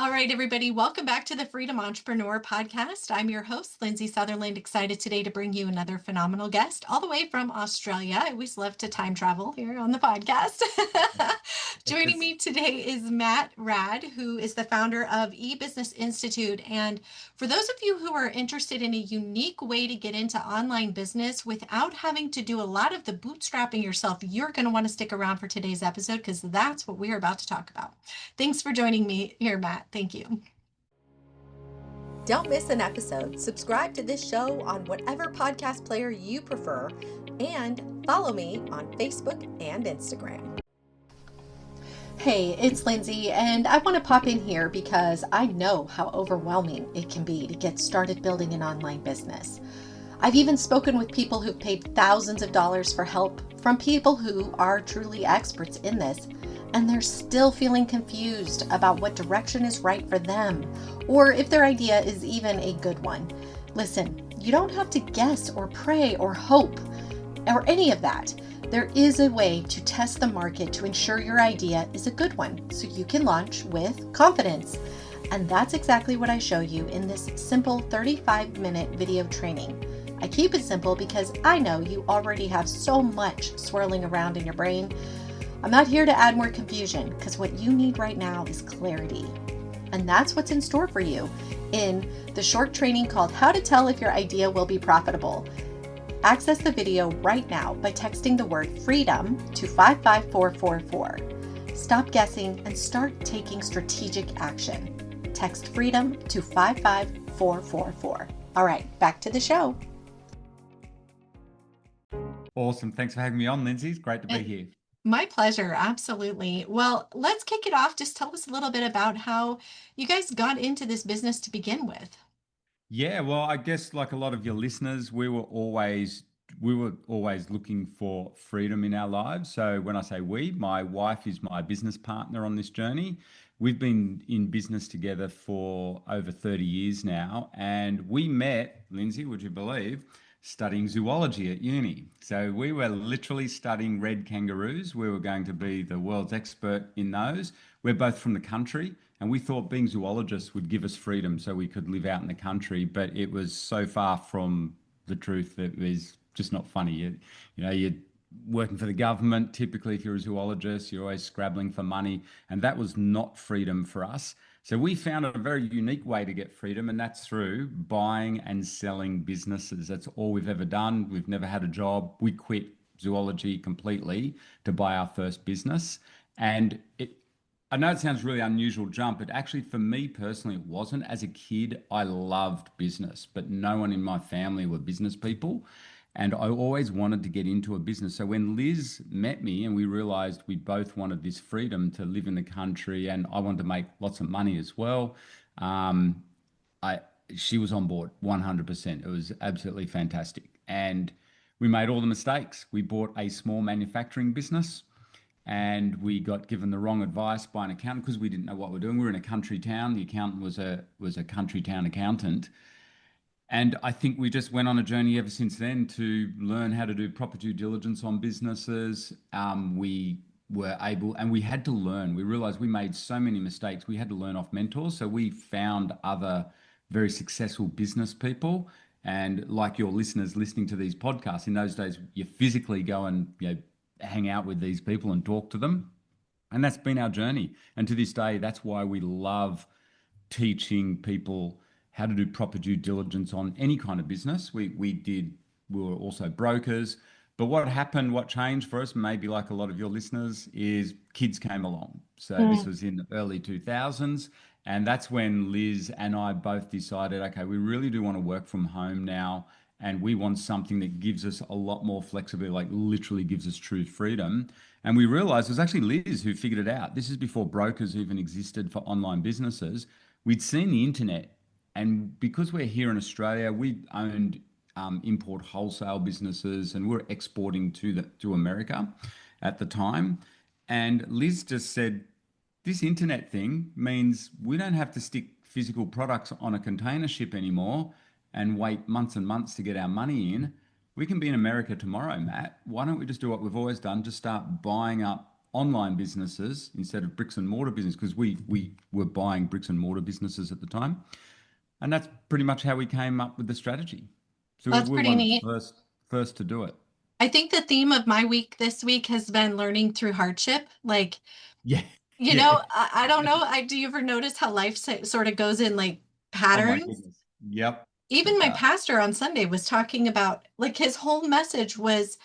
All right, everybody, welcome back to the Freedom Entrepreneur Podcast. I'm your host, Lindsay Sutherland, excited today to bring you another phenomenal guest all the way from Australia. I always love to time travel here on the podcast. Joining Yes. me today is Matt Raad, who is the founder of eBusiness Institute. And for those of you who are interested in a unique way to get into online business without having to do a lot of the bootstrapping yourself, you're going to want to stick around for today's episode because that's what we're about to talk about. Thanks for joining me here, Matt. Thank you. Don't miss an episode. Subscribe to this show on whatever podcast player you prefer and follow me on Facebook and Instagram. Hey, it's Lindsay, and I want to pop in here because I know how overwhelming it can be to get started building an online business. I've even spoken with people who've paid thousands of dollars for help from people who are truly experts in this, and they're still feeling confused about what direction is right for them, or if their idea is even a good one. Listen, you don't have to guess or pray or hope or any of that. There is a way to test the market to ensure your idea is a good one so you can launch with confidence. And that's exactly what I show you in this simple 35-minute video training. I keep it simple because I know you already have so much swirling around in your brain. I'm not here to add more confusion because what you need right now is clarity. And that's what's in store for you in the short training called How to Tell If Your Idea Will Be Profitable. Access the video right now by texting the word freedom to 55444. Stop guessing and start taking strategic action. Text freedom to 55444. All right, back to the show. Awesome. Thanks for having me on, Lindsay. It's great to be here. My pleasure. Absolutely. Well, let's kick it off. Just tell us a little bit about how you guys got into this business to begin with. Yeah, well, I guess like a lot of your listeners, we were always looking for freedom in our lives. So when I say we, my wife is my business partner on this journey. We've been in business together for over 30 years now, and we met, Lindsay, would you believe, studying zoology at uni. So we were literally studying red kangaroos. We were going to be the world's expert in those. We're both from the country, and we thought being zoologists would give us freedom so we could live out in the country, but it was so far from the truth that it was just not funny. You're working for the government. Typically, if you're a zoologist, you're always scrabbling for money, and that was not freedom for us. So we found a very unique way to get freedom, and that's through buying and selling businesses. That's all we've ever done. We've never had a job. We quit zoology completely to buy our first business. And I know it sounds really unusual jump, but actually for me personally, it wasn't. As a kid, I loved business, but no one in my family were business people. And I always wanted to get into a business. So when Liz met me and we realized we both wanted this freedom to live in the country and I wanted to make lots of money as well, um, I she was on board 100%. It was absolutely fantastic. And we made all the mistakes. We bought a small manufacturing business and we got given the wrong advice by an accountant because we didn't know what we're doing. We were in a country town. The accountant was a country town accountant, and I think we just went on a journey ever since then to learn how to do proper due diligence on businesses. We were able, and we had to learn. We realized we made so many mistakes. We had to learn off mentors. So we found other very successful business people. And like your listeners listening to these podcasts, in those days, you physically go and hang out with these people and talk to them. And that's been our journey. And to this day, that's why we love teaching people how to do proper due diligence on any kind of business. We were also brokers. But what happened, what changed for us, maybe like a lot of your listeners, is kids came along. So this Mm. was in the early 2000s. And that's when Liz and I both decided, okay, we really do want to work from home now. And we want something that gives us a lot more flexibility, like literally gives us true freedom. And we realized it was actually Liz who figured it out. This is before brokers even existed for online businesses. We'd seen the internet, and because we're here in Australia, we owned import wholesale businesses, and we're exporting to America at the time. And Liz just said, "This internet thing means we don't have to stick physical products on a container ship anymore and wait months and months to get our money in. We can be in America tomorrow, Matt. Why don't we just do what we've always done? Just start buying up." online businesses instead of bricks and mortar business because we were buying bricks and mortar businesses at the time, and that's pretty much how we came up with the strategy. So That's we're pretty one of the neat. first to do it. I think the theme of my week this week has been learning through hardship. Like, Yeah, yeah. I don't know. Do you ever notice how life sort of goes in like Oh my patterns? goodness. Yep, Even it my does. pastor on Sunday was talking about, like, his whole message was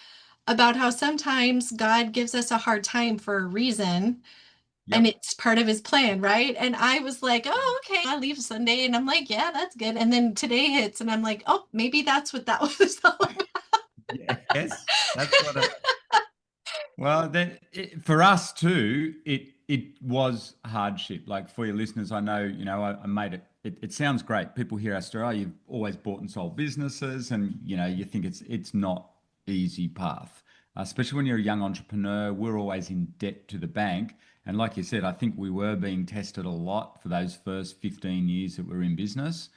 about how sometimes God gives us a hard time for a reason and Yep. it's part of his plan, right? And I was like, oh, okay. I leave Sunday and I'm like, yeah, that's good. And then today hits and I'm like, oh, maybe that's what that was all about. Yes, that's what it. Well, then for us too, it was hardship. Like for your listeners, I know, I made it. It sounds great. People hear our story. Oh, you've always bought and sold businesses, and you think it's not easy path, especially when you're a young entrepreneur. We're always in debt to the bank, and like you said, I think we were being tested a lot for those first 15 years that we're in business.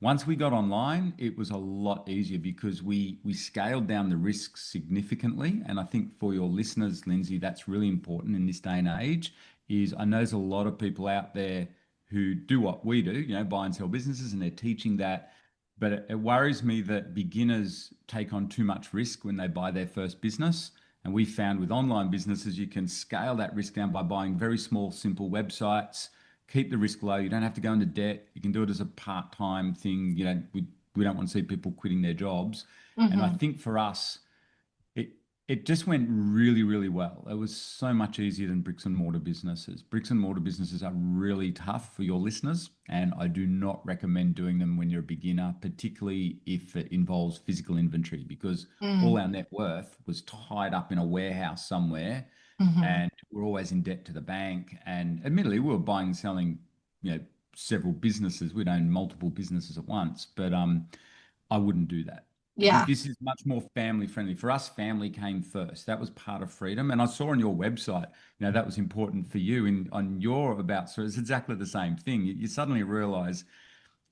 Once we got online, it was a lot easier because we scaled down the risks significantly. And I think for your listeners, Lindsay, that's really important in this day and age. Is I know there's a lot of people out there who do what we do, buy and sell businesses, and they're teaching that. But it worries me that beginners take on too much risk when they buy their first business. And we found with online businesses, you can scale that risk down by buying very small, simple websites, keep the risk low. You don't have to go into debt. You can do it as a part-time thing. We don't want to see people quitting their jobs. And I Hmm. think for us, it it just went really, really well. It was so much easier than bricks and mortar businesses. Bricks and mortar businesses are really tough for your listeners, and I do not recommend doing them when you're a beginner, particularly if it involves physical inventory, because all Mm. our net worth was tied up in a warehouse somewhere, Hmm. and we're always in debt to the bank. And admittedly, we were buying and selling, you know, several businesses. We'd own multiple businesses at once, but I wouldn't do that. Yeah. This is much more family friendly. For us, family came first. That was part of freedom. And I saw on your website, that was important for you in on your about. So it's exactly the same thing. You suddenly realize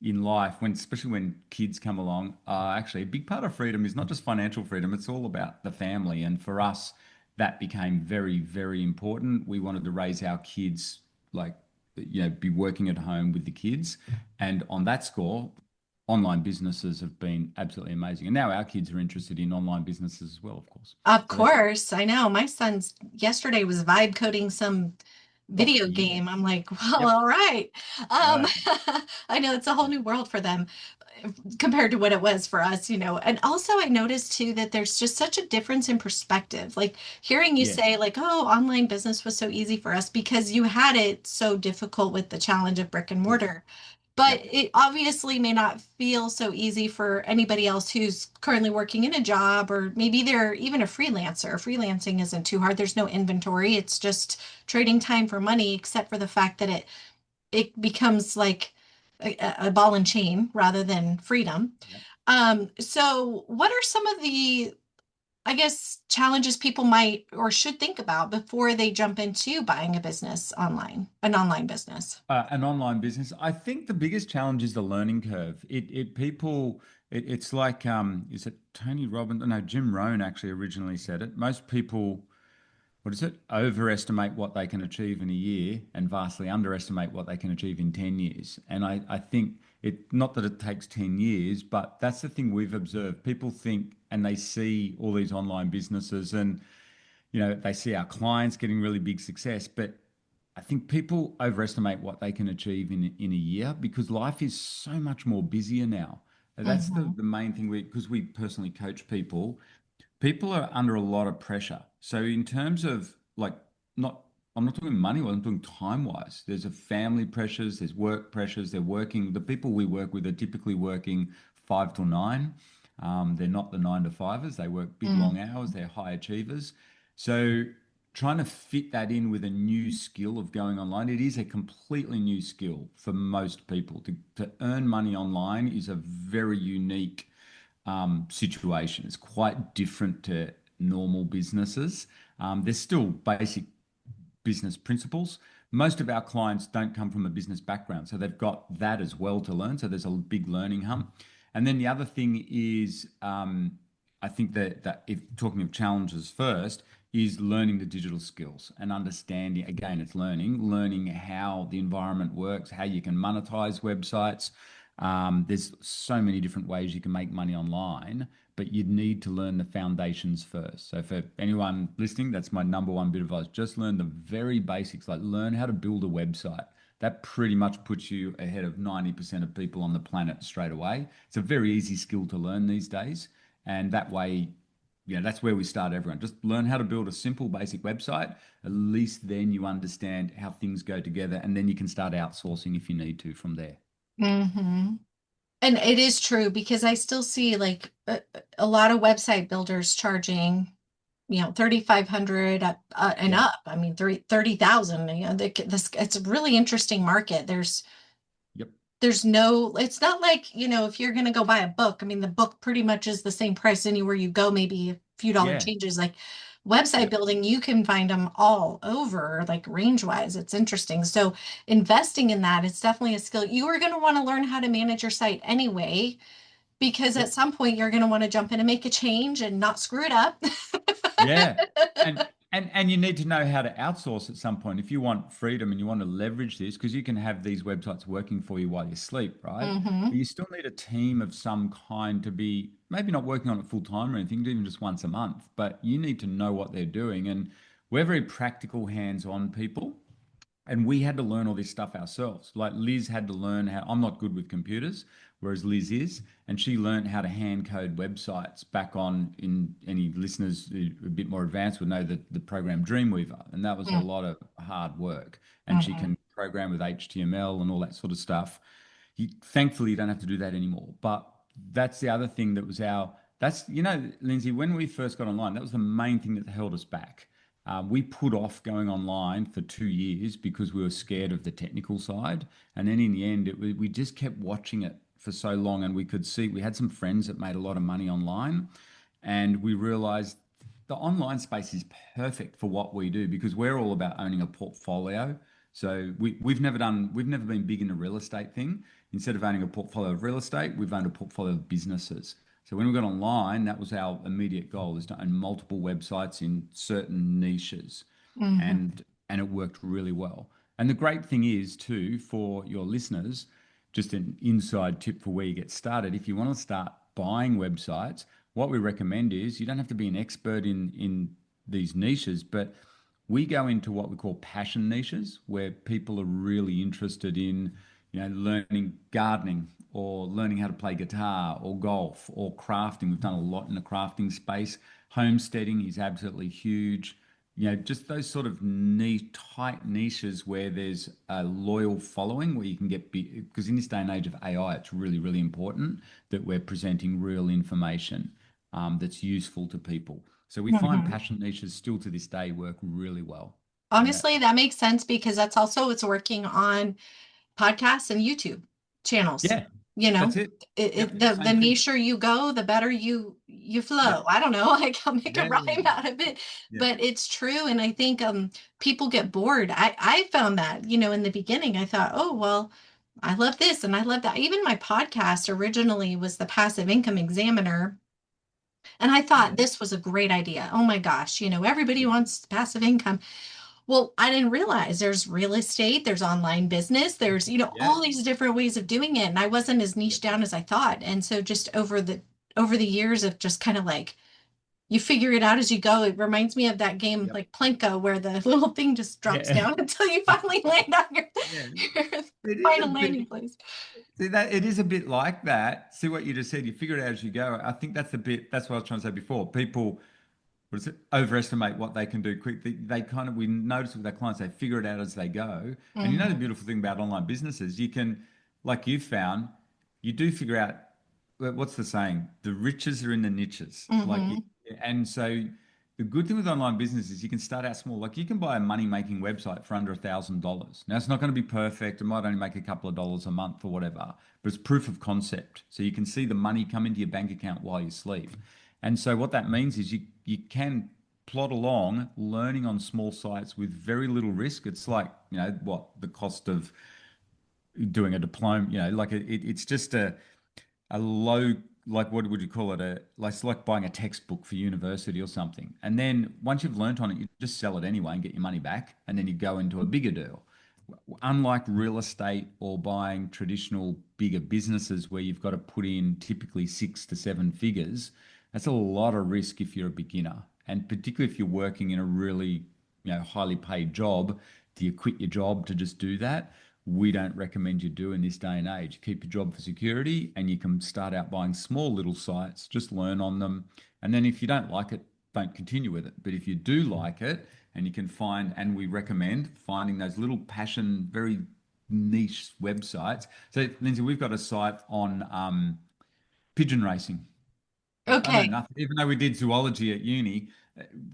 in life, especially when kids come along, actually a big part of freedom is not just financial freedom, it's all about the family. And for us, that became very, very important. We wanted to raise our kids like, be working at home with the kids. And on that score, online businesses have been absolutely amazing. And now our kids are interested in online businesses as well, of course. Of So that's, course, I know. My son's yesterday was vibe coding some oh, video yeah. game. I'm like, well, Yep. all right. Um, Uh, I know it's a whole yeah. new world for them compared to what it was for us. And also I noticed too that there's just such a difference in perspective. Like hearing you Yeah. say like, oh, online business was so easy for us because you had it so difficult with the challenge of brick and Yes. mortar. But Yep. it obviously may not feel so easy for anybody else who's currently working in a job, or maybe they're even a freelancer. Freelancing isn't too hard. There's no inventory. It's just trading time for money, except for the fact that it becomes like a ball and chain rather than freedom. Yep. So what are some of the, I guess, challenges people might or should think about before they jump into buying a business online, an online business? An online business. I think the biggest challenge is the learning curve. It's like is it Tony Robbins? No, Jim Rohn actually originally said it. Most people, what is it? Overestimate what they can achieve in a year and vastly underestimate what they can achieve in 10 years. And I think it, not that it takes 10 years, but that's the thing we've observed. People think and they see all these online businesses and they see our clients getting really big success, but I think people overestimate what they can achieve in a year because life is so much more busier now. That's the Hmm. the main thing because we personally coach people. People are under a lot of pressure. So in terms of like not I'm not talking money wise, I'm talking time wise. There's a family pressures, there's work pressures, the people we work with are typically working 5 till 9. They're not the 9 to 5ers. They work big long hours, they're high achievers. So trying to fit that in with a new skill of going online, it is a completely new skill for most people. To earn money online is a very unique situation. It's quite different to normal businesses. There's still basic business principles. Most of our clients don't come from a business background, so they've got that as well to learn. So there's a big learning hump. And then the other thing is, I think that if talking of challenges first, is learning the digital skills and understanding. Again, it's learning how the environment works, how you can monetize websites. There's so many different ways you can make money online, but you need to learn the foundations first. So for anyone listening, that's my number one bit of advice. Just learn the very basics, like learn how to build a website. That pretty much puts you ahead of 90% of people on the planet straight away. It's a very easy skill to learn these days. And that way, that's where we start everyone. Just learn how to build a simple, basic website. At least then you understand how things go together, and then you can start outsourcing if you need to from there. Hmm. And it is true because I still see like a lot of website builders charging, 3,500 and Yeah. up. I mean, 30,000, this, it's a really interesting market. Yep. There's no, it's not like, if you're going to go buy a book, I mean, the book pretty much is the same price anywhere you go, maybe a few dollar Yeah. changes. Like website Yep. building, you can find them all over, like range wise. It's interesting. So investing in that, it's definitely a skill. You are going to want to learn how to manage your site anyway, because at Yep. some point you're going to want to jump in and make a change and not screw it up. Yeah. And you need to know how to outsource at some point if you want freedom and you want to leverage this, because you can have these websites working for you while you sleep, right? But Hmm. you still need a team of some kind to be maybe not working on it full time or anything, even just once a month, but you need to know what they're doing. And we're very practical, hands-on people. And we had to learn all this stuff ourselves. Like Liz had to learn how I'm not good with computers, whereas Liz is, and she learned how to hand code websites back on in any listeners a bit more advanced would know that the program Dreamweaver, and that was a lot of hard work. And she Hmm. can program with HTML and all that sort of stuff. Thankfully, you don't have to do that anymore. But that's the other thing that was Lindsay, when we first got online, that was the main thing that held us back. We put off going online for 2 years because we were scared of the technical side. And then in the end, we just kept watching it for so long. And we could see we had some friends that made a lot of money online. And we realized the online space is perfect for what we do because we're all about owning a portfolio. So we've never been big in the real estate thing. Instead of owning a portfolio of real estate, we've owned a portfolio of businesses. So when we got online, that was our immediate goal is to own multiple websites in certain niches. Hmm. And it worked really well. And the great thing is too, for your listeners, just an inside tip for where you get started. If you want to start buying websites, what we recommend is you don't have to be an expert in these niches, but we go into what we call passion niches where people are really interested in, learning gardening or learning how to play guitar or golf or crafting. We've done a lot in the crafting space. Homesteading is absolutely huge. Just those sort of neat, tight niches where there's a loyal following where you can get big. Because in this day and age of AI, it's really, really important that we're presenting real information that's useful to people. So we find Hmm. passion niches still to this day work really well. And that, Honestly, that makes sense because that's also what's working on podcasts and YouTube channels. yeah, You know, that's it. Yep, the same thing. nicher you go, the better you flow. Yep. I don't know, like I'll make a Yeah, yeah, rhyme out of it, yeah. but it's true. And I think people get bored. I found that, in the beginning, I thought, oh well, I love this and I love that. Even my podcast originally was the Passive Income Examiner. And I thought Yeah, this was a great idea. Oh my gosh, everybody yeah, wants passive income. Well, I didn't realize there's real estate, there's online business, there's, yeah, all these different ways of doing it. And I wasn't as yeah, niche down as I thought. And so just over the years of just kind of like you figure it out as you go. It reminds me of that game yep, like Plinko where the little thing just drops yeah, down until you finally land on your, yeah. your It is a final bit. landing place. See that it is a bit like that. See what you just said. You figure it out as you go. I think that's the bit. That's what I was trying to say before. People, what is it? Overestimate what they can do quick. They kind of we notice with our clients they figure it out as they go. And the Hmm. beautiful thing about online businesses, you can, like you've found, you do figure out what's the saying? The riches are in the niches. Hmm. And so the good thing with online business is you can start out small. Like you can buy a money making website for under $1,000. Now it's not going to be perfect. It might only make a couple of dollars a month or whatever, but it's proof of concept. So you can see the money come into your bank account while you sleep. And so what that means is you can plod along learning on small sites with very little risk. It's like, what the cost of doing a diploma, like it's just a low like what would you call it? It's like buying a textbook for university or something. And then once you've learnt on it, you just sell it anyway and get your money back, and then you go into a bigger deal. Unlike real estate or buying traditional bigger businesses where you've got to put in typically 6 to 7 figures, that's a lot of risk if you're a beginner. And particularly if you're working in a really, highly paid job, do you quit your job to just do that? We don't recommend you do in this day and age. Keep your job for security, and you can start out buying small little sites, just learn on them. And then if you don't like it, don't continue with it. But if you do like it, and you can find, and we recommend finding those little passion, very niche websites. So, Lindsay, we've got a site on pigeon racing. I know Okay. nothing, even though we did zoology at uni.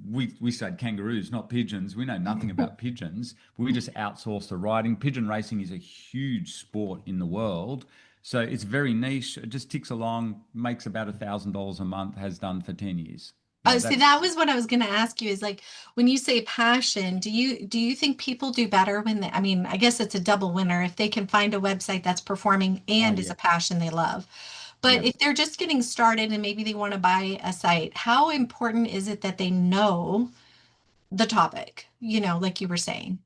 We studied kangaroos, not pigeons. We know nothing about pigeons. We just outsource the writing. Pigeon racing is a huge sport in the world. So it's very niche. It just ticks along, makes about $1,000 a month, has done for 10 years. Oh, see, That's that was what I was going to ask you is like when you say passion, do you think people do better when I mean, I guess it's a double winner if they can find a website that's performing oh and is yeah. a passion they love. But Yeah. if they're just getting started and maybe they want to buy a site, how important is it that they know the topic, like you were saying?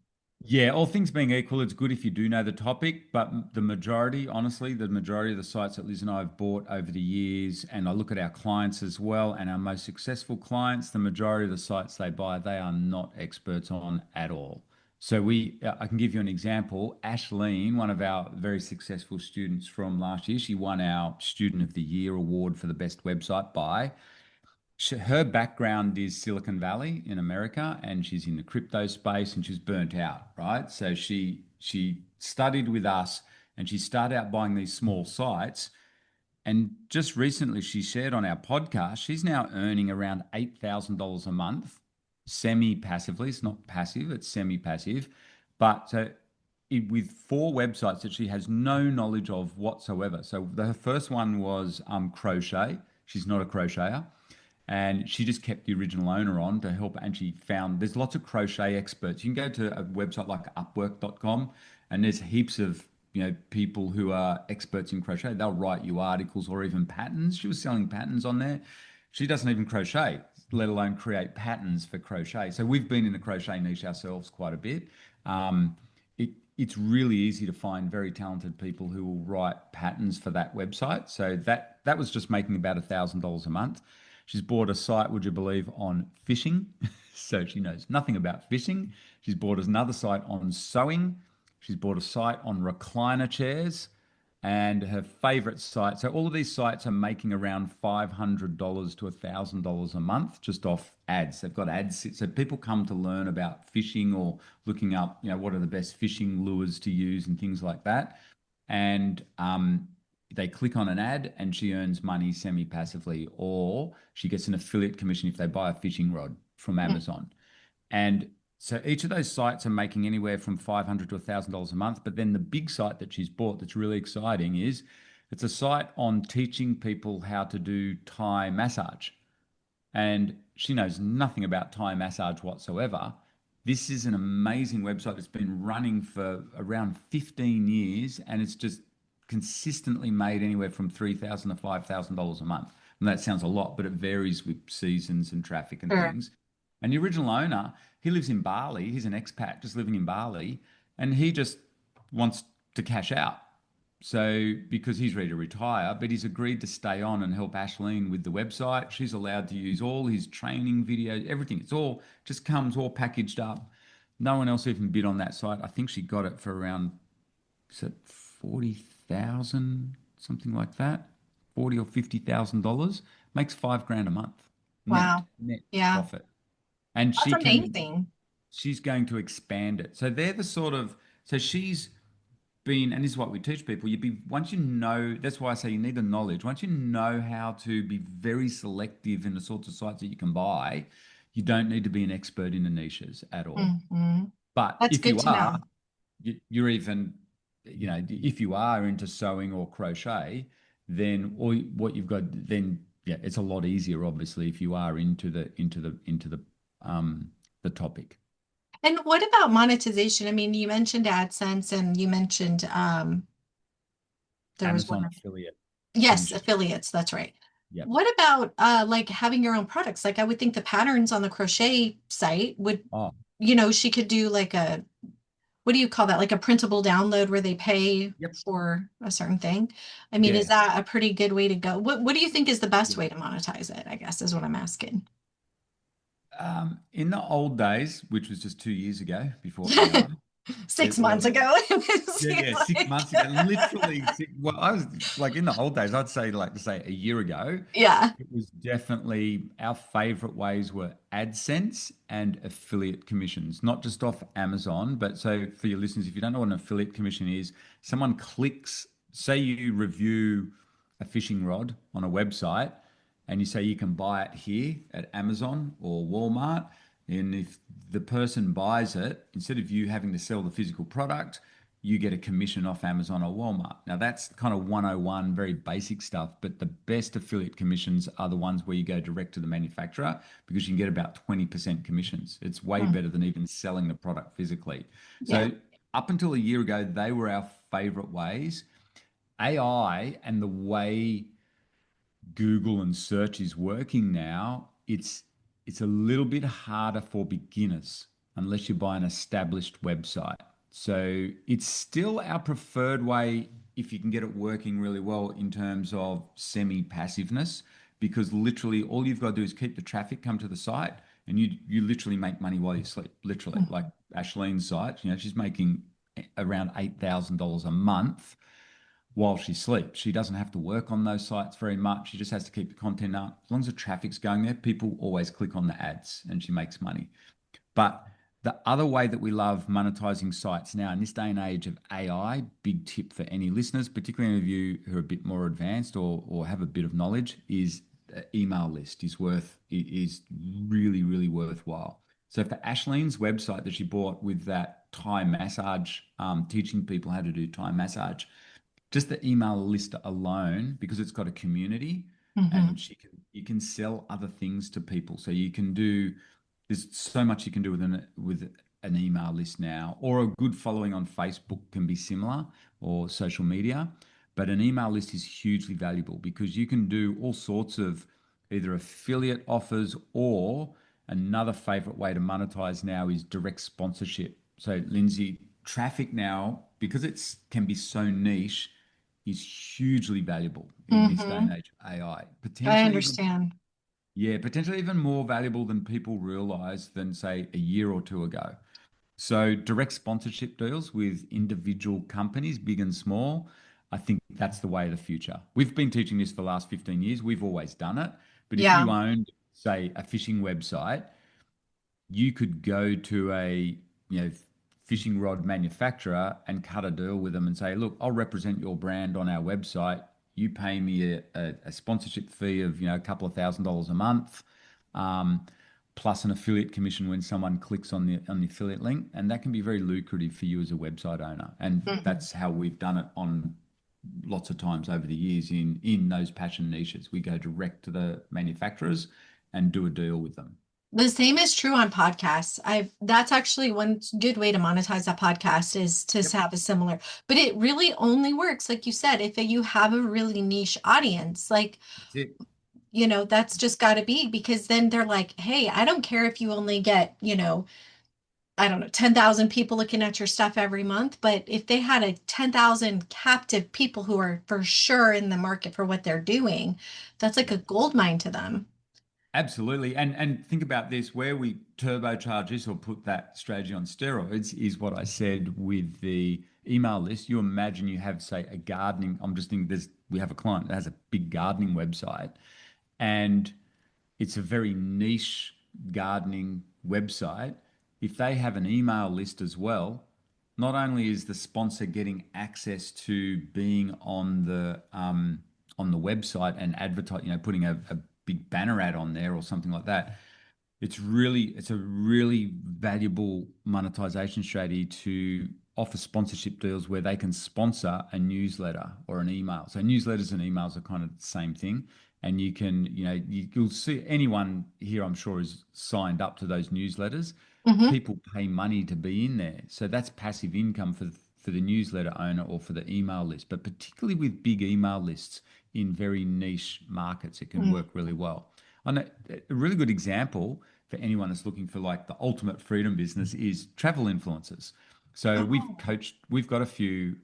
Yeah, all things being equal, it's good if you do know the topic, but the majority, honestly, the majority of the sites that Liz and I have bought over the years, and I look at our clients as well, and our most successful clients, the majority of the sites they buy, they are not experts on at all. So I can give you an example. Ashleen, one of our very successful students from last year, she won our Student of the Year award for the best website by her background is Silicon Valley in America, and she's in the crypto space, and she's burnt out, right? So she studied with us, and she started out buying these small sites. And just recently, she shared on our podcast, she's now earning around $8,000 a month, semi-passively. It's not passive, it's semi-passive. But with 4 websites that she has no knowledge of whatsoever. So the first one was crochet. She's not a crocheter, and she just kept the original owner on to help. And she found there's lots of crochet experts. You can go to a website like upwork.com, and there's heaps of people who are experts in crochet. They'll write you articles or even patterns. She was selling patterns on there. She doesn't even crochet, let alone create patterns for crochet. So we've been in the crochet niche ourselves quite a bit. It's really easy to find very talented people who will write patterns for that website. So that was just making about $1,000 a month. She's bought a site, would you believe, on fishing. So she knows nothing about fishing. She's bought another site on sewing. She's bought a site on recliner chairs, and her favorite site. So all of these sites are making around $500 to $1,000 a month just off ads. They've got ads. So people come to learn about fishing or looking up, what are the best fishing lures to use and things like that. And they click on an ad, and she earns money semi-passively, or she gets an affiliate commission if they buy a fishing rod from Amazon. And so each of those sites are making anywhere from $500 to $1,000 a month. But then the big site that she's bought that's really exciting is it's a site on teaching people how to do Thai massage. And she knows nothing about Thai massage whatsoever. This is an amazing website that's been running for around 15 years, and it's just consistently made anywhere from $3,000 to $5,000 a month. And that sounds a lot, but it varies with seasons and traffic and Sure. things. And the original owner, he lives in Bali. He's an expat just living in Bali, and he just wants to cash out. So, because he's ready to retire, but he's agreed to stay on and help Ashleen with the website. She's allowed to use all his training videos, everything. It's all just comes all packaged up. No one else even bid on that site. I think she got it for around, is it 40,000, something like that, 40 or $50,000. Makes 5 grand a month, Wow. net Yeah. profit. And That's amazing. she's going to expand it. So they're the sort of, so she's been, and this is what we teach people, once you know, that's why I say you need the knowledge. Once you know how to be very selective in the sorts of sites that you can buy, you don't need to be an expert in the niches at all. Hmm. But That's if good you to are, know. you're even, if you are into sewing or crochet, then or what you've got, then yeah, it's a lot easier, obviously, if you are into the topic. And what about monetization? I mean, you mentioned AdSense and you mentioned there was one Amazon of affiliate. Yes, commission. affiliates, that's right. Yep. What about like having your own products? Like I would think the patterns on the crochet site would, Oh, she could do like a, what do you call that? Like a printable download where they pay yep. for a certain thing. I mean, is Yeah. that a pretty good way to go? What do you think is the best Yeah. way to monetize it, I guess is what I'm asking. In the old days, which was just 2 years ago before AI, 6 months ago, it yeah, seemed yeah, six like. months ago, literally. Well, I was like in the old days, I'd say like to say a year ago, Yeah. it was definitely our favorite ways were AdSense and affiliate commissions, not just off Amazon, but so for your listeners, if you don't know what an affiliate commission is, someone clicks, say you review a fishing rod on a website and you say you can buy it here at Amazon or Walmart. And if the person buys it, instead of you having to sell the physical product, you get a commission off Amazon or Walmart. Now, that's kind of 101, very basic stuff, but the best affiliate commissions are the ones where you go direct to the manufacturer because you can get about 20% commissions. It's way Mm, better than even selling the product physically. yeah. So, up until a year ago, they were our favorite ways. AI and the way Google and search is working now, it's a little bit harder for beginners unless you buy an established website. So it's still our preferred way if you can get it working really well in terms of semi-passiveness, because literally all you've got to do is keep the traffic come to the site and you literally make money while you sleep. Literally, like Mhm. Ashleen's site, she's making around $8,000 a month while she sleeps. She doesn't have to work on those sites very much. She just has to keep the content up. As long as the traffic's going there, people always click on the ads and she makes money. But the other way that we love monetizing sites now in this day and age of AI, big tip for any listeners, particularly any of you who are a bit more advanced or have a bit of knowledge, is email list is really, really worthwhile. So for Ashleen's website that she bought with that Thai massage, teaching people how to do Thai massage, just the email list alone, because it's got a community and Mhm. you can sell other things to people. So you can do there's so much you can do with an email list now, or a good following on Facebook can be similar, or social media. But an email list is hugely valuable because you can do all sorts of either affiliate offers or another favorite way to monetize now is direct sponsorship. So, Lindsay, traffic now, because it's can be so niche, is hugely valuable in this day and Mhm. age of AI. I Potentially even understand. yeah, potentially even more valuable than people realize than, say, a year or two ago. So, direct sponsorship deals with individual companies, big and small, I think that's the way of the future. We've been teaching this for the last 15 years. We've always done it. But if Yeah. you owned, say, a fishing website, you could go to a fishing rod manufacturer and cut a deal with them and say, look, I'll represent your brand on our website. You pay me a sponsorship fee of a couple of $1,000s a month, um, plus an affiliate commission when someone clicks on the affiliate link, and that can be very lucrative for you as a website owner. And Mhm. that's how we've done it on lots of times over the years in those passion niches. We go direct to the manufacturers and do a deal with them. The same is true on podcasts. That's actually one good way to monetize a podcast is to Yep, have a similar, but it really only works, like you said, if you have a really niche audience. Like, that's it. that's just got to be because then they're like, hey, I don't care if you only get, I don't know, 10,000 people looking at your stuff every month, but if they had a 10,000 captive people who are for sure in the market for what they're doing, that's like Yeah. a gold mine to them. Absolutely. And think about this, where we turbocharge this or put that strategy on steroids is what I said with the email list. You imagine you have, say, a gardening, I'm just thinking we have a client that has a big gardening website and it's a very niche gardening website. If they have an email list as well, not only is the sponsor getting access to being on the website and advertise, putting a big banner ad on there or something like that. It's a really valuable monetization strategy to offer sponsorship deals where they can sponsor a newsletter or an email. So newsletters and emails are kind of the same thing. And you can, you'll see anyone here, I'm sure, is signed up to those newsletters. Hmm. People pay money to be in there. So that's passive income for for the newsletter owner or for the email list. But particularly with big email lists in very niche markets, it can Mm. work really well. And a really good example for anyone that's looking for like the ultimate freedom business is travel influencers. So Oh. we've got a few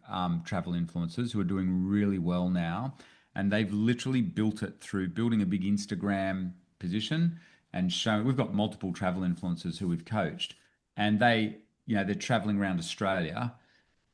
travel influencers who are doing really well now, and they've literally built it through building a big Instagram position and showing. We've got multiple travel influencers who we've coached, and they're traveling around Australia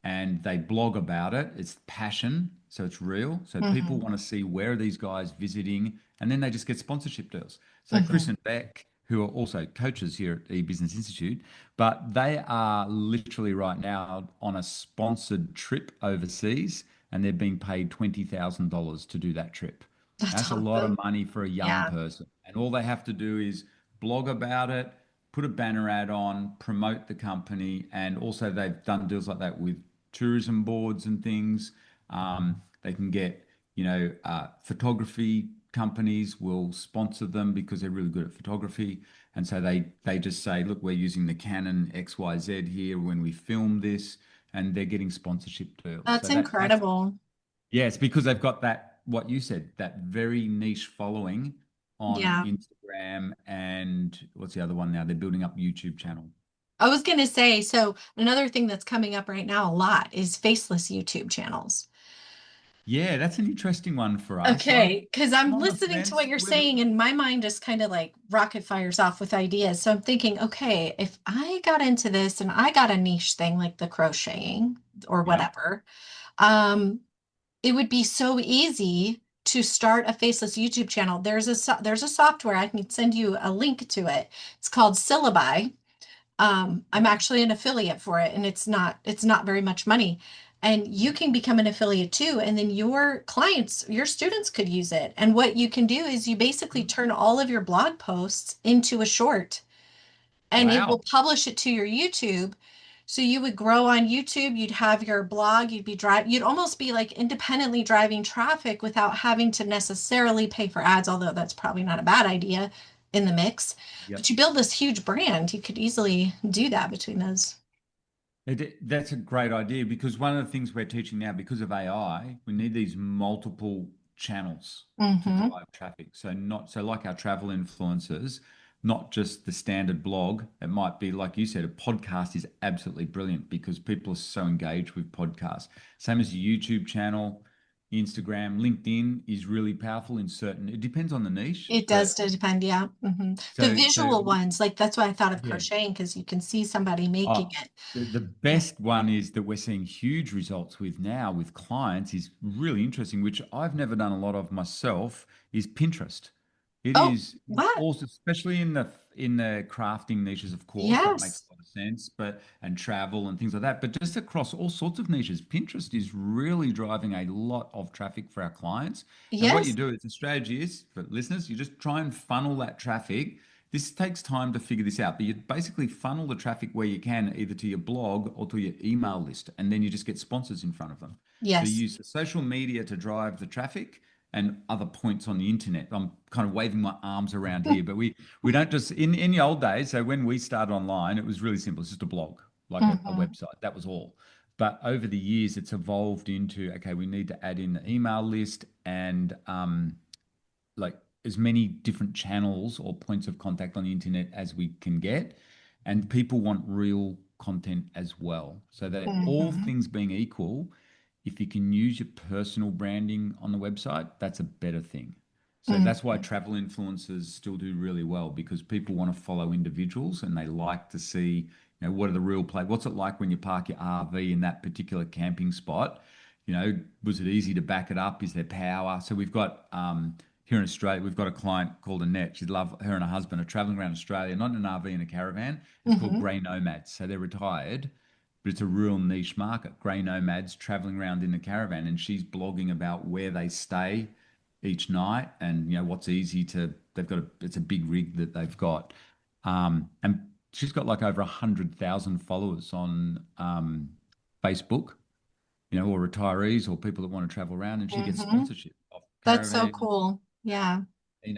and they blog about it. It's passion, so it's real. So people Hmm. want to see where are these guys visiting, and then they just get sponsorship deals. So Chris Hmm. and Beck, who are also coaches here at the Business Institute, but they are literally right now on a sponsored trip overseas, and they're being paid $20,000 to do that trip. That's That's a lot of awesome. money for a young Yeah. person, and all they have to do is blog about it, put a banner ad on, promote the company, and also they've done deals like that with tourism boards and things. They can get, photography companies will sponsor them because they're really good at photography, and so they just say, look, we're using the Canon XYZ here when we film this, and they're getting sponsorship deals. That's So that's incredible. yeah, it's because they've got that what you said, that very niche following on Yeah. Instagram and what's the other one now? They're building up YouTube channel. I was going to say, so another thing that's coming up right now a lot is faceless YouTube channels. Yeah, that's an interesting one for us. Okay, because I'm I'm on the listening to what fence you're whether. saying, and my mind just kind of like rocket fires off with ideas. So I'm thinking, okay, if I got into this and I got a niche thing like the crocheting or Yeah. whatever, um, it would be so easy to start a faceless YouTube channel. There's a software, I can send you a link to it. It's called Syllabi. I'm Yeah. actually an affiliate for it, and it's not very much money. And you can become an affiliate too, and then your clients, your students could use it. And what you can do is you basically turn all of your blog posts into a short, and it Wow. will publish it to your YouTube. So you would grow on YouTube, you'd have your blog, you'd almost be like independently driving traffic without having to necessarily pay for ads, although that's probably not a bad idea in the mix. But Yep. you build this huge brand, you could easily do that between those. That's a great idea because one of the things we're teaching now, because of AI, we need these multiple channels to Mm-hmm. drive traffic. So not so like our travel influencers, not just the standard blog. It might be like you said, a podcast is absolutely brilliant because people are so engaged with podcasts. Same as a YouTube channel, Instagram, LinkedIn is really powerful in certain. It depends on the niche, It does but depend, yeah. Hmm. The so visual ones, like that's why I thought of yeah. crocheting because you can see somebody making Oh, it. the Yeah. best one is that we're seeing huge results with now with clients is really interesting, which I've never done a lot of myself, is Pinterest. It Oh, is what? also, especially in the crafting niches, of course, that makes Yes. a lot of sense, but and travel and things like that. But just across all sorts of niches, Pinterest is really driving a lot of traffic for our clients. And what you Yes. do, it's a strategy is for listeners, you just try and funnel that traffic. This takes time to figure this out, but you basically funnel the traffic where you can, either to your blog or to your email list, and then you just get sponsors in front of them. So you Yes. use the social media to drive the traffic and other points on the internet. I'm kind of waving my arms around here, but we don't just in the old days. So when we started online, it was really simple. It's just a blog, like a Hmm. website. That was all. But over the years, it's evolved into okay, we need to add in the email list and like as many different channels or points of contact on the internet as we can get. And people want real content as well. So that all Hmm. things being equal, if you can use your personal branding on the website, that's a better thing. So that's why Hmm. travel influencers still do really well because people want to follow individuals and they like to see, what are the real play? What's it like when you park your RV in that particular camping spot? Was it easy to back it up? Is there power? So we've got here in Australia, we've got a client called Annette. She'd love her and her husband are traveling around Australia, not in an RV in a caravan. It's called Hmm. grey nomads. So they're retired, but it's a real niche market. Grey nomads traveling around in the caravan, and she's blogging about where they stay each night and what's easy to. They've got it's a big rig that they've got, and she's got like over 100,000 followers on Facebook, or retirees or people that want to travel around, and she gets Hmm. sponsorship of That's so caravan. cool. Yeah.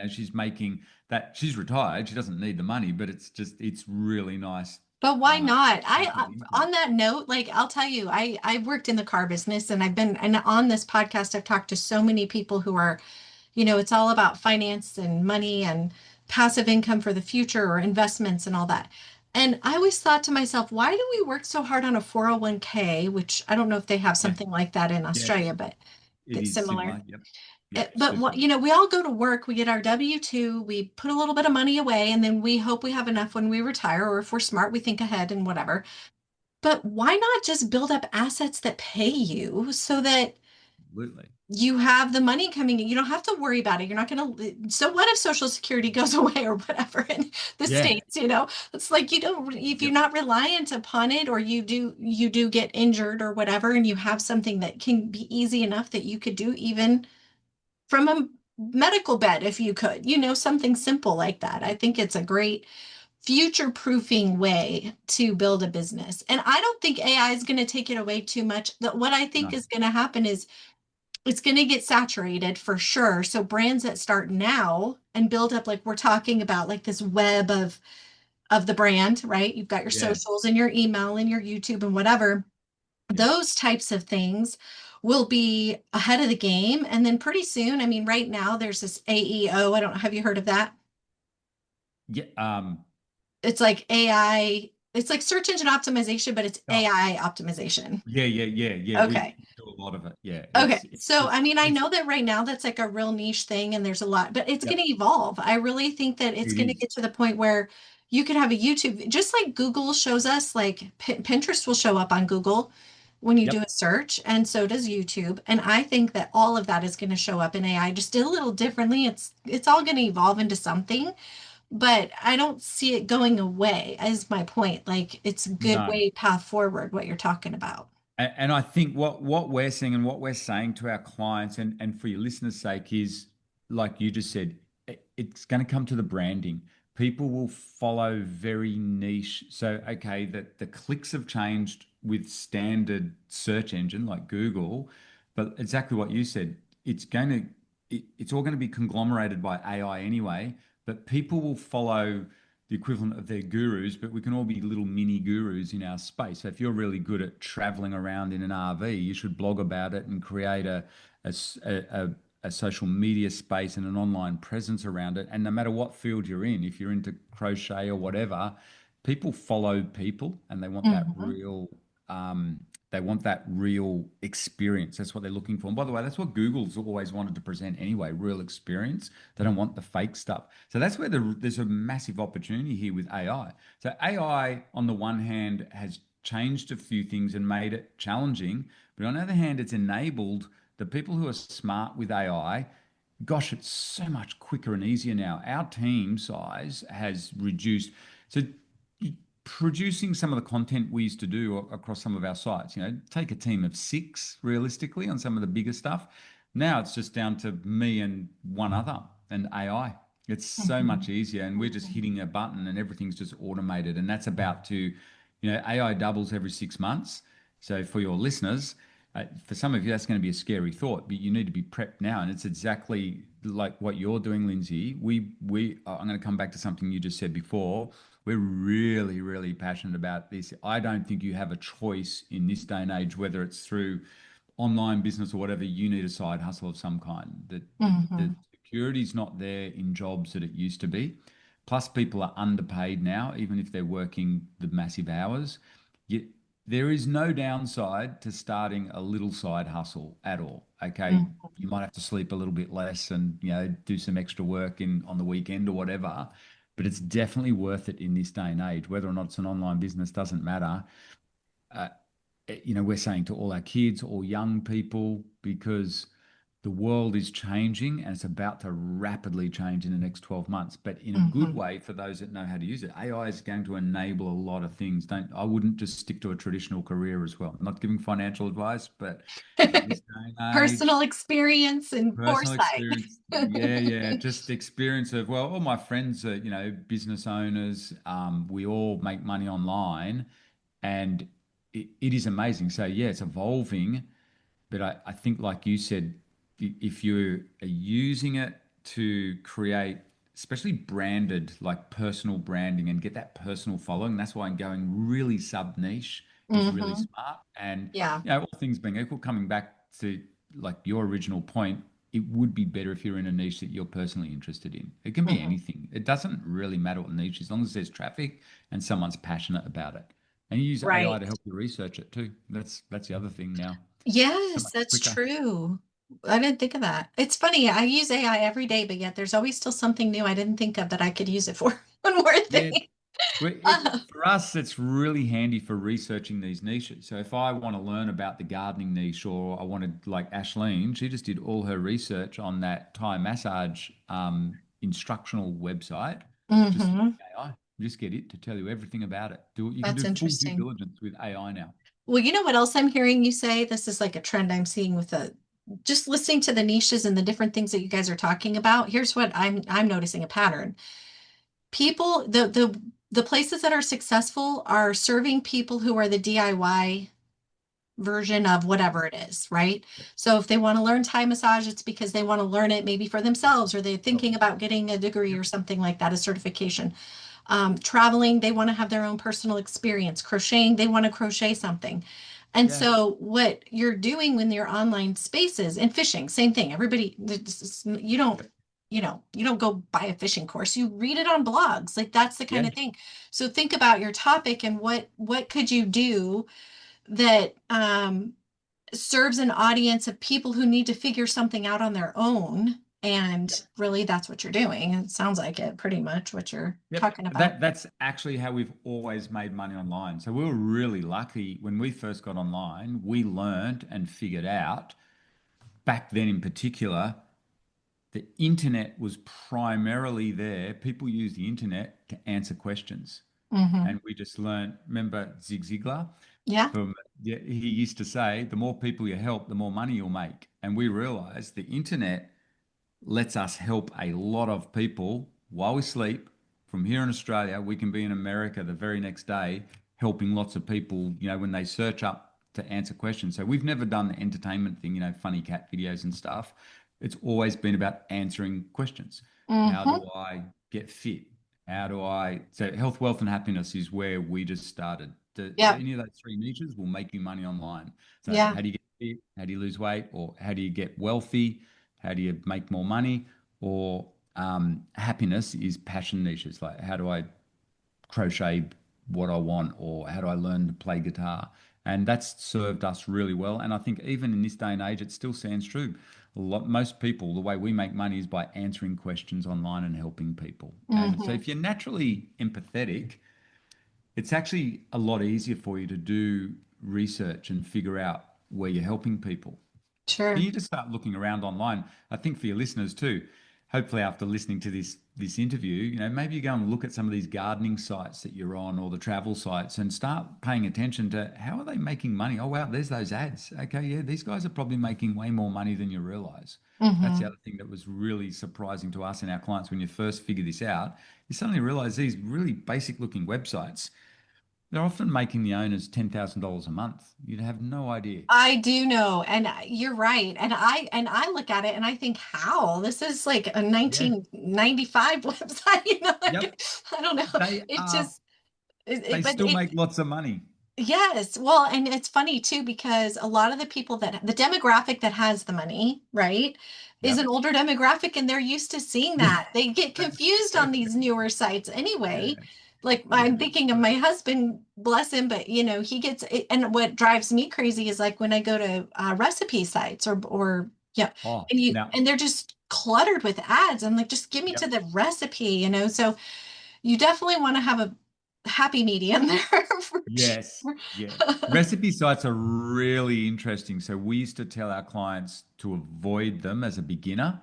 She's making that. She's retired. She doesn't need the money, but it's really nice But why not? Using the internet. On that note, like I'll tell you, I worked in the car business and I've been and on this podcast I've talked to so many people who are, it's all about finance and money and passive income for the future or investments and all that. And I always thought to myself, why do we work so hard on a 401k, which I don't know if they have Yeah. something like that in Yeah. Australia, but It it's is similar. similar. Yep. Yep. But Super. what, we all go to work, we get our W-2, we put a little bit of money away, and then we hope we have enough when we retire, or if we're smart, we think ahead and whatever. But why not just build up assets that pay you so that Absolutely. you have the money coming in? You don't have to worry about it. You're not going to. So what if Social Security goes away or whatever in the Yeah. States? It's like you don't, if you're Yep. not reliant upon it, or you do get injured or whatever, and you have something that can be easy enough that you could do even from a medical bed if you could, something simple like that. I think it's a great future proofing way to build a business. And I don't think AI is going to take it away too much. What I think No. is going to happen is it's going to get saturated for sure. So brands that start now and build up, like we're talking about, like this web of the brand, right? You've got your Yeah. socials and your email and your YouTube and whatever. Yeah. Those types of things will be ahead of the game. And then pretty soon, I mean, right now there's this AEO. I don't know. Have you heard of that? Yeah. It's like AI, it's like search engine optimization, but it's Oh, AI optimization. yeah. Yeah. Yeah. Yeah. We Okay. do a lot of it. Yeah. Okay. It's So, I mean, I it's know that right now that's like a real niche thing and there's a lot, but it's going yep. to evolve. I really think that it's It going to is. get to the point where you could have a YouTube, just like Google shows us, like Pinterest will show up on Google when you do Yep. a search, and so does YouTube. And I think that all of that is going to show up in AI just a little differently. It's all going to evolve into something, but I don't see it going away, is my point. Like it's a good No. way path forward, what you're talking about. And I think what we're seeing and what we're saying to our clients and for your listeners' sake is, like you just said, it's going to come to the branding. People will follow very niche. So, okay, the clicks have changed with standard search engine like Google, but exactly what you said, it's all going to be conglomerated by AI anyway, but people will follow the equivalent of their gurus, but we can all be little mini gurus in our space. So if you're really good at traveling around in an RV, you should blog about it and create a, a, a social media space and an online presence around it. And no matter what field you're in, if you're into crochet or whatever, people follow people and Mhm. they want that real experience. That's what they're looking for. And by the way, that's what Google's always wanted to present anyway, real experience. They don't want the fake stuff. So that's where there's a massive opportunity here with AI. So AI, on the one hand, has changed a few things and made it challenging, but on the other hand, it's enabled the people who are smart with AI. Gosh, it's so much quicker and easier now. Our team size has reduced. So producing some of the content we used to do across some of our sites, take a team of six realistically on some of the bigger stuff. Now it's just down to me and one other and AI. It's so much Mhm. easier, and we're just hitting a button and everything's just automated. And that's about to, AI doubles every 6 months. So for your listeners, for some of you, that's going to be a scary thought, but you need to be prepped now. And it's exactly like what you're doing, Lindsay. I'm going to come back to something you just said before. We're really, really passionate about this. I don't think you have a choice in this day and age, whether it's through online business or whatever. You need a side hustle of some kind. The Mhm. security's not there in jobs that it used to be. Plus, people are underpaid now, even if they're working the massive hours. Yet there is no downside to starting a little side hustle at all. Okay, Mhm. you might have to sleep a little bit less and do some extra work in on the weekend or whatever, but it's definitely worth it in this day and age. Whether or not it's an online business doesn't matter. Uh, we're saying to all our kids, all young people, because the world is changing and it's about to rapidly change in the next 12 months, but in a good Mhm. way for those that know how to use it. AI is going to enable a lot of things. I wouldn't just stick to a traditional career as well. I'm not giving financial advice, but in this day and Personal age, experience and personal foresight. experience, yeah, yeah, just experience of, well, all my friends are, business owners. We all make money online, and it is amazing. So yeah, it's evolving, but I think, like you said, if you are using it to create especially branded, like personal branding and get that personal following. That's why going really sub niche is really Hmm. smart. And, Yeah. all things being equal, coming back to like your original point, it would be better if you're in a niche that you're personally interested in. It can be Hmm. anything. It doesn't really matter what niche, as long as there's traffic and someone's passionate about it. And you use AI Right. to help you research it too. That's the other thing now. So Yes, much that's quicker. true. I didn't think of that. It's funny, I use AI every day, but yet there's always still something new I didn't think of that I could use it for. One more Yeah, thing. for us, it's really handy for researching these niches. So if I want to learn about the gardening niche, or I wanted like Ashleen, she just did all her research on that Thai massage instructional website. Just Hmm. AI, just get it to tell you everything about it. You can That's do full due interesting. diligence with AI now. Well, you know what else I'm hearing you say? This is like a trend I'm seeing with the just listening to the niches and the different things that you guys are talking about. Here's what I'm noticing a pattern. People, the places that are successful are serving people who are the DIY version of whatever it is, right? So if they want to learn Thai massage, it's because they want to learn it maybe for themselves, or they're Yep. thinking about getting a degree Yep. or something like that, a certification. Traveling, they want to have their own personal experience. Crocheting, they want to crochet something. And Yeah. so, what you're doing when you're online spaces and fishing, same thing. Everybody, you don't, Yep. you don't go buy a fishing course. You read it on blogs. Like that's the kind Yeah. of thing. So think about your topic and what could you do that serves an audience of people who need to figure something out on their own. And really, that's what you're doing. It sounds like it pretty much what you're Yep. talking about. That's actually how we've always made money online. So we were really lucky when we first got online. We learned and figured out back then in particular, the internet was primarily there. People use the internet to answer questions. Hmm. And we just learned, remember Zig Ziglar? Yeah. From yeah, he used to say, the more people you help, the more money you'll make. And we realized the internet lets us help a lot of people while we sleep. From here in Australia, we can be in America the very next day helping lots of people, when they search up to answer questions. So we've never done the entertainment thing, funny cat videos and stuff. It's always been about answering questions. How Hmm. do I get fit? How do I? So health, wealth, and happiness is where we just started. Yeah. Any of those three niches will make you money online. So Yeah. how do you get fit? How do you lose weight? Or how do you get wealthy? How do you make more money? Or happiness is passion niches. Like how do I crochet what I want, or how do I learn to play guitar? And that's served us really well. And I think even in this day and age, it still stands true. Most people, the way we make money is by answering questions online and helping people. And so Hmm. if you're naturally empathetic, it's actually a lot easier for you to do research and figure out where you're helping people. So Sure. you just start looking around online. I think for your listeners too, hopefully after listening to this interview, maybe you go and look at some of these gardening sites that you're on, or the travel sites, and start paying attention to how are they making money? Oh wow, there's those ads. Okay, yeah, these guys are probably making way more money than you realize. That's the Hmm. other thing that was really surprising to us and our clients when you first figure this out. You suddenly realize these really basic looking websites, they're often making the owners $10,000 a month. You'd have no idea. I do know, and you're right. And I look at it and I think, how? This is like a Yeah. 1995 website, Yep. like, I don't know. They It are just, they but still make lots of money. yes. Well, and it's funny too, because a lot of the people that the demographic that has the money, right, is an Yep. older demographic and they're used to seeing Yeah. that. They get That's confused true. on these newer sites Yeah. anyway. Like Yeah, I'm that's thinking of true. my husband, bless him, but he gets and what drives me crazy is like when I go to recipe sites or yeah, Oh, now, and they're just cluttered with ads. I'm like, just give me to yep. the recipe. So you definitely want to have a happy medium there for Yes. sure. Yeah. Recipe sites are really interesting. So we used to tell our clients to avoid them as a beginner,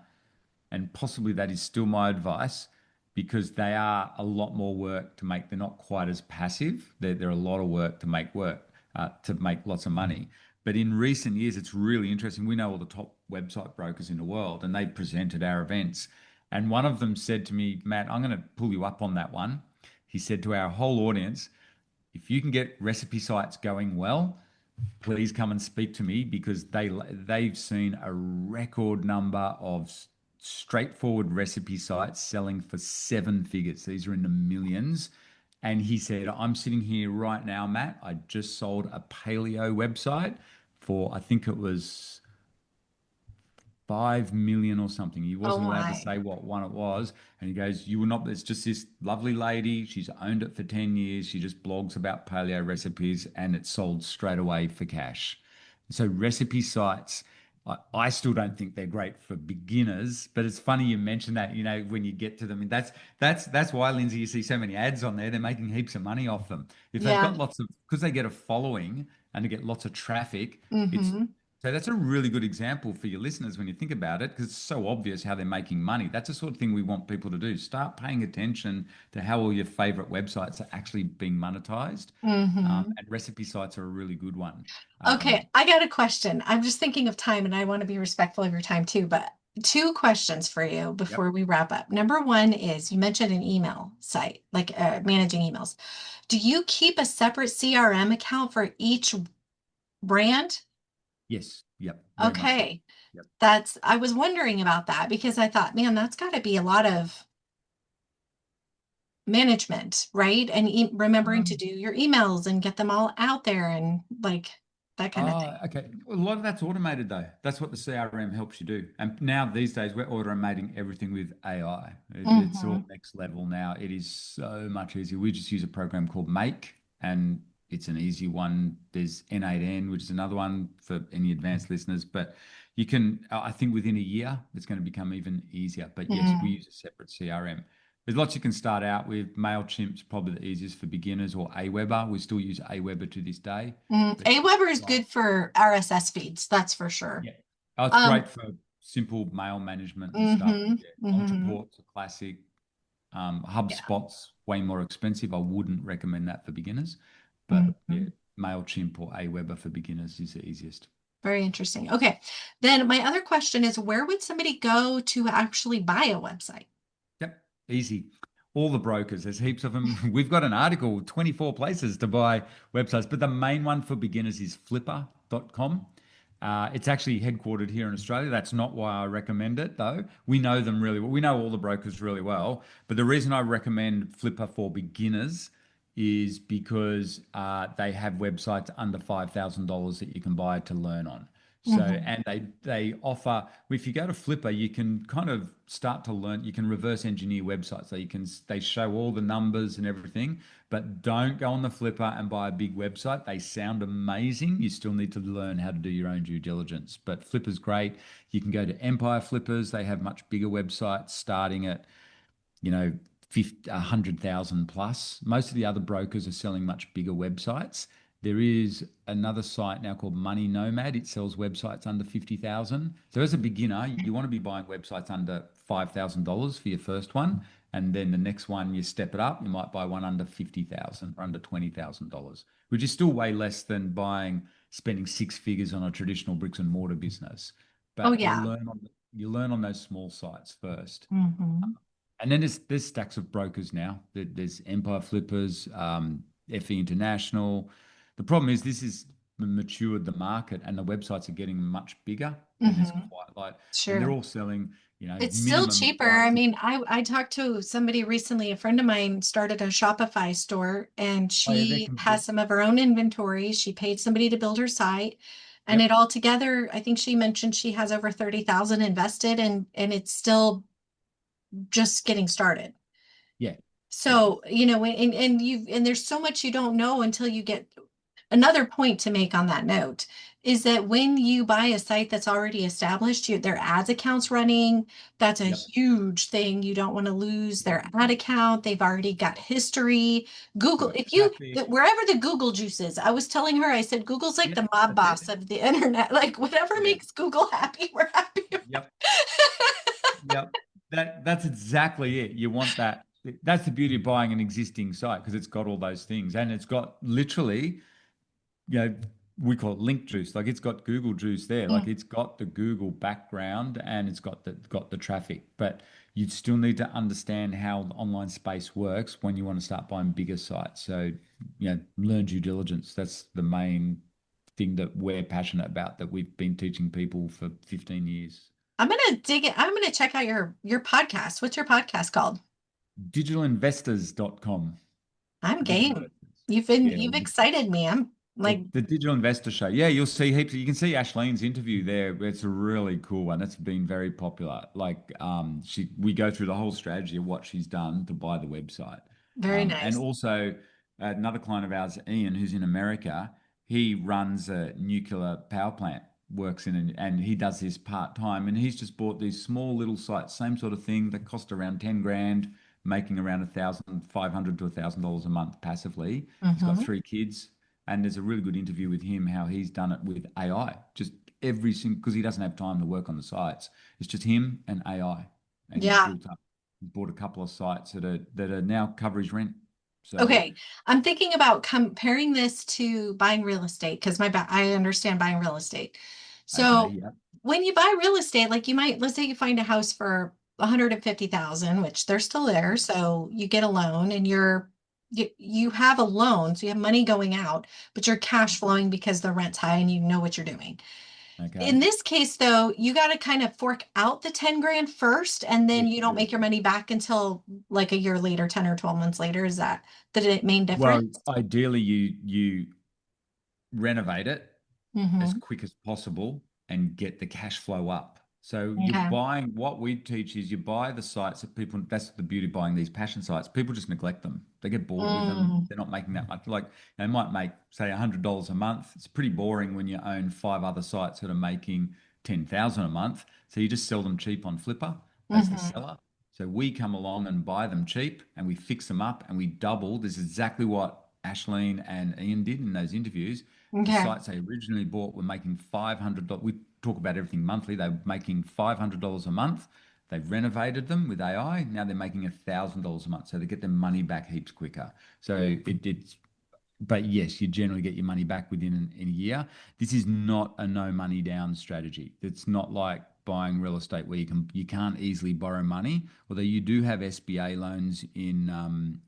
and possibly that is still my advice, because they are a lot more work to make. They're not quite as passive. They're a lot of work to make lots of money. But in recent years, it's really interesting. We know all the top website brokers in the world, and they presented our events. And one of them said to me, Matt, I'm going to pull you up on that one. He said to our whole audience, if you can get recipe sites going well, please come and speak to me, because they've seen a record number of straightforward recipe sites selling for seven figures. These are in the millions. And he said, I'm sitting here right now, Matt. I just sold a paleo website for, I think it was 5 million or something. He Oh wasn't allowed to my. say what one it was. And he goes, you will not, it's just this lovely lady. She's owned it for 10 years. She just blogs about paleo recipes and it sold straight away for cash. So recipe sites, I still don't think they're great for beginners, but it's funny you mentioned that, when you get to them. And that's why, Lindsay, you see so many ads on there. They're making heaps of money off them. If they've Yeah. got because they get a following and they get lots of traffic, it's Mm-hmm. so that's a really good example for your listeners when you think about it, because it's so obvious how they're making money. That's the sort of thing we want people to do. Start paying attention to how all your favorite websites are actually being monetized. Mm-hmm. And recipe sites are a really good one. Okay, I got a question. I'm just thinking of time and I want to be respectful of your time too, but two questions for you Yep. before we wrap up. Number one is you mentioned an email site, like managing emails. Do you keep a separate CRM account for each brand? Yes. Yep. Very much so. Okay. Yep. I was wondering about that because I thought, man, that's got to be a lot of management, right? And remembering to Um, do your emails and get them all out there and like that kind of thing. Okay. A lot of that's automated though. That's what the CRM helps you do. And now these days we're automating everything with AI. It's all Mm-hmm. next level now. It is so much easier. We just use a program called Make, and it's an easy one. There's N8N, which is another one for any advanced listeners. But you can, I think within a year, it's going to become even easier. But yes, we use a separate CRM. There's lots you can start out with. MailChimp's probably the easiest for beginners, or Aweber. We still use Aweber to this day. But Aweber is good for RSS feeds, that's for sure. yeah. Oh, it's Um, great for simple mail management and stuff. mm-hmm, Yeah. mm-hmm. Ontoport's a classic. Yeah. HubSpot's way more expensive. I wouldn't recommend that for beginners. But yeah, Hmm. MailChimp or Aweber for beginners is the easiest. Very interesting. Okay. Then my other question is where would somebody go to actually buy a website? Yep, easy. All the brokers, there's heaps of them. We've got an article, 24 places to buy websites, but the main one for beginners is flipper.com. It's actually headquartered here in Australia. That's not why I recommend it, though. We know them really well. We know all the brokers really well. But the reason I recommend Flipper for beginners is because they have websites under $5,000 that you can buy to learn on. So, Hmm. and they offer, if you go to Flipper, you can kind of start to learn, you can reverse engineer websites. So they show all the numbers and everything, but don't go on the Flipper and buy a big website. They sound amazing. You still need to learn how to do your own due diligence. But Flipper's great. You can go to Empire Flippers. They have much bigger websites starting at, 100,000 plus. Most of the other brokers are selling much bigger websites. There is another site now called Money Nomad. It sells websites under 50,000. So as a beginner, you want to be buying websites under $5,000 for your first one. And then the next one, you step it up. You might buy one under 50,000 or under $20,000, which is still way less than spending six figures on a traditional bricks and mortar business. Oh, But yeah. you learn on those small sites first. Hmm. And then there's stacks of brokers now. There's Empire Flippers, FE International. The problem is this is matured the market, and the websites are getting much bigger, and there's Hmm. and they're Sure. all selling, It's still minimum cheaper. five, I six. mean, I talked to somebody recently, a friend of mine started a Shopify store and Oh yeah, they're she has complete. some of her own inventory. She paid somebody to build her site and it Yep. all together, I think she mentioned she has over 30,000 invested and it's still just getting started. Yeah. Yeah. So, and there's so much you don't know until you get another point to make on that note is that when you buy a site that's already established, their ads accounts running, that's a Yep. huge thing. You don't want to lose Yep. their ad account. They've already got history. They've Google, got traffic. wherever the Google juice is, I was telling her, I said, Google's like Yep. the mob That's it. boss of the internet. Like whatever Yeah. makes Google happy, we're happy. Yep. Yep. That's exactly it. You want that. That's the beauty of buying an existing site, because it's got all those things, and it's got literally, you know, we call it link juice. Like it's got Google juice there. Like Mm. it's got the Google background and it's got the traffic. But you still need to understand how the online space works when you want to start buying bigger sites. So, learn due diligence. That's the main thing that we're passionate about, that we've been teaching people for 15 years. I'm gonna dig it. I'm gonna check out your podcast. What's your podcast called? Digitalinvestors.com. I'm Digital game. investors. Yeah. You've excited me. I'm like The Digital Investor Show. Yeah, you'll see heaps. You can see Ashleen's interview there. It's a really cool one. It's been very popular. Like, we go through the whole strategy of what she's done to buy the website. very And nice. also another client of ours, Ian, who's in America, he runs a nuclear power plant, works in, and he does this part time. And he's just bought these small little sites, same sort of thing that cost around 10 grand, making around 1,500 to $1,000 a month passively. He's got Hmm. 3 kids, and there's a really good interview with him how he's done it with AI. Just every single, because he doesn't have time to work on the sites. It's just him and AI, and Yeah. he's bought a couple of sites that are now cover his rent. So Okay. I'm thinking about comparing this to buying real estate because I understand buying real estate. okay, So yeah, when you buy real estate, like you might, let's say you find a house for 150,000, which they're still there. So you get a loan and you have a loan, so you have money going out, but you're cash flowing because the rent's high and you know what you're doing. okay, In this case, though, you got to kind of fork out the 10 grand first, and then yes, you you don't do. make your money back until like a year later, 10 or 12 months later. Is that the main Well, difference? ideally, you renovate it as Mm-hmm. quick as possible and get the cash flow up. So you're Okay. buying, what we teach is you buy the sites that people, that's the beauty of buying these passion sites. People just neglect them. They get bored with them. Mm, They're not making that much. Like they might make, say, $100 a month. It's pretty boring when you own 5 other sites that are making 10,000 a month. So you just sell them cheap on Flipper as the mm-hmm. seller. So we come along and buy them cheap and we fix them up and we double. This is exactly what Ashleen and Ian did in those interviews. The Okay. sites they originally bought were making $500. We talk about everything monthly. They were making $500 a month. They've renovated them with AI. Now they're making $1,000 a month. So they get their money back heaps quicker. So it's, but yes, you generally get your money back within in a year. This is not a no money down strategy. It's not like buying real estate where you can't easily borrow money. Although you do have SBA loans in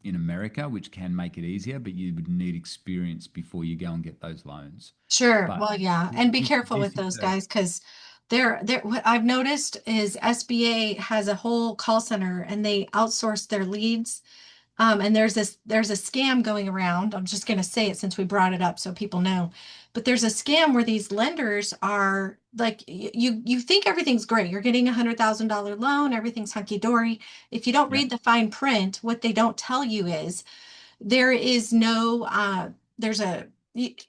America, which can make it easier, but you would need experience before you go and get those loans. Sure. But Well, yeah. And be this careful this with is those a guys because what I've noticed is SBA has a whole call center and they outsource their leads. And there's a scam going around. I'm just going to say it since we brought it up so people know. But there's a scam where these lenders are like you think everything's great. You're getting $100,000 loan, everything's hunky dory. If you don't yeah. read the fine print, what they don't tell you is there is no there's a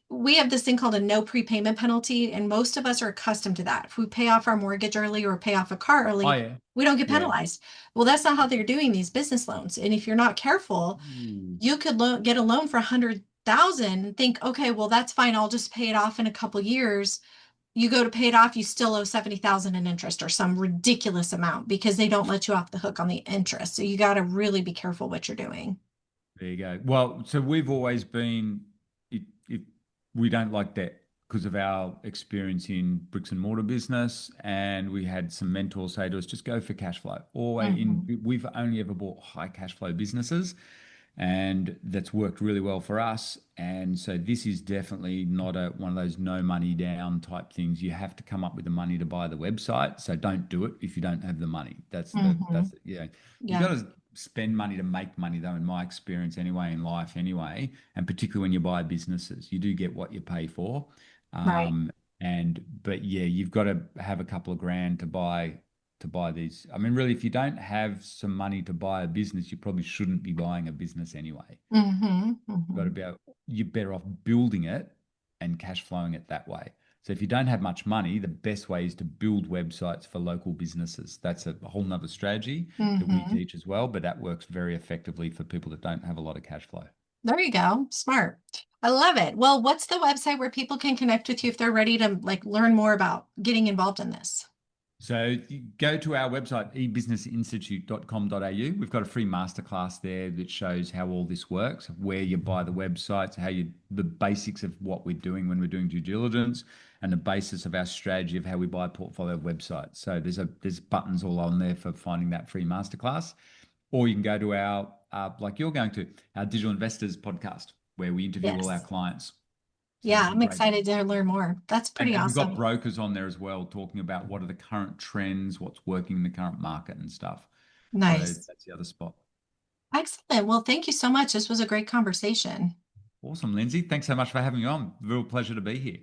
we have this thing called a no prepayment penalty, and most of us are accustomed to that. If we pay off our mortgage early or pay off a car Oh early, yeah. we don't get Yeah. penalized. Well, that's not how they're doing these business loans. And if you're not careful, Ooh. you could get a loan for 100,000 and think, okay, well, that's fine. I'll just pay it off in a couple years. You go to pay it off, you still owe 70,000 in interest or some ridiculous amount because they don't let you off the hook on the interest. So you got to really be careful what you're doing. There you go. Well, so we've always been, it we don't like debt because of our experience in bricks and mortar business. And we had some mentors say to us, just go for cash flow. Always Hmm. we've only ever bought high cash flow businesses, and that's worked really well for us. And so this is definitely not one of those no money down type things. You have to come up with the money to buy the website. So don't do it if you don't have the money. Hmm. You Yeah. got to spend money to make money though, in my experience anyway, in life anyway, and particularly when you buy businesses, you do get what you pay for. Right. Um, and but yeah, you've got to have a couple of grand to buy these. I mean, really, if you don't have some money to buy a business, you probably shouldn't be buying a business anyway. Hmm. You've got to Hmm. be able, you're better off building it and cash flowing it that way. So if you don't have much money, the best way is to build websites for local businesses. That's a whole nother strategy that we Hmm. teach as well, but that works very effectively for people that don't have a lot of cash flow. There you go. Smart. I love it. Well, what's the website where people can connect with you if they're ready to like learn more about getting involved in this? So you go to our website, ebusinessinstitute.com.au. We've got a free masterclass there that shows how all this works, where you buy the websites, the basics of what we're doing when we're doing due diligence, and the basis of our strategy of how we buy a portfolio of websites. So there's buttons all on there for finding that free masterclass. Or you can go to our, like you're going to, our Digital Investors podcast, where we interview all our Yes. clients. So Yeah, there's a I'm great, excited to learn more. That's pretty and we've got awesome. brokers on there as well talking about what are the current trends, what's working in the current market and stuff. So Nice. that's the other spot. Excellent. Well, thank you so much. This was a great conversation. Awesome, Lindsay. Thanks so much for having me on. Real pleasure to be here.